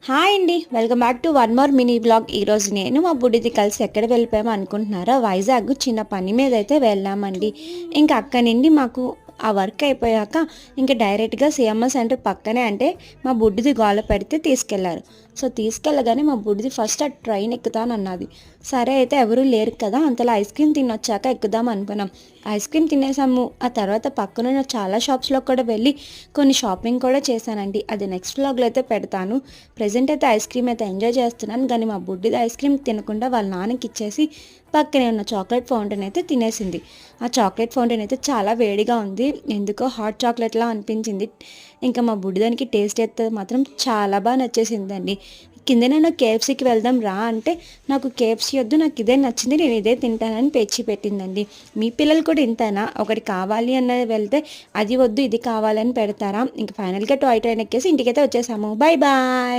Hi అండి. Welcome back to one more mini blog. ఈరోజు నేను మా బుడ్డిది కలిసి ఎక్కడ వెళ్ళిపోయామో అనుకుంటున్నారా? వైజాగ్ చిన్న పని మీద అయితే వెళ్ళామండి. ఇంకా అక్కడి నుండి మాకు ఆ వర్క్ అయిపోయాక ఇంకా డైరెక్ట్గా సిఎంఆర్ సెంటర్ పక్కనే, అంటే మా బుడ్డిది గోల పెడితే తీసుకెళ్లారు. సో తీసుకెళ్ళగానే మా బుడ్డిది ఫస్ట్ ఆ ట్రైన్ ఎక్కుతానన్నది. సరే అయితే ఎవరూ లేరు కదా, అంతలో ఐస్ క్రీమ్ తినొచ్చాక ఎక్కుదాం అనుకున్నాం. ఐస్ క్రీమ్ తినేసాము. ఆ తర్వాత పక్కనున్న చాలా షాప్స్లో కూడా వెళ్ళి కొన్ని షాపింగ్ కూడా చేశానండి. అది నెక్స్ట్ వ్లాగ్లో అయితే పెడతాను. ప్రజెంట్ అయితే ఐస్ క్రీమ్ అయితే ఎంజాయ్ చేస్తున్నాను. కానీ మా బుడ్డిది ఐస్ క్రీమ్ తినకుండా వాళ్ళ నాన్నకి ఇచ్చేసి పక్కనే ఉన్న చాక్లెట్ ఫౌంటైన్ అయితే తినేసింది. ఆ చాక్లెట్ ఫౌంటైన్ అయితే చాలా వేడిగా ఉంది, ఎందుకో హాట్ చాక్లెట్లా అనిపించింది. ఇంకా మా బుడ్డిదానికి టేస్ట్ అయితే మాత్రం చాలా బాగా నచ్చేసిందండి. కిందనే కేఎఫ్సీకి వెళ్దాం రా అంటే, నాకు కేఎఫ్సీ వద్దు, నాకు ఇదే నచ్చింది, నేను ఇదే తింటానని పేచి పెట్టిందండి. మీ పిల్లలు కూడా ఇంతేనా? ఒకటి కావాలి అన్నది వెళ్తే అది వద్దు ఇది కావాలని పెడతారా? ఇంకా ఫైనల్గా టాయ్ ట్రైన్ ఎక్కేసి ఇంటికైతే వచ్చేసాము. Bye bye.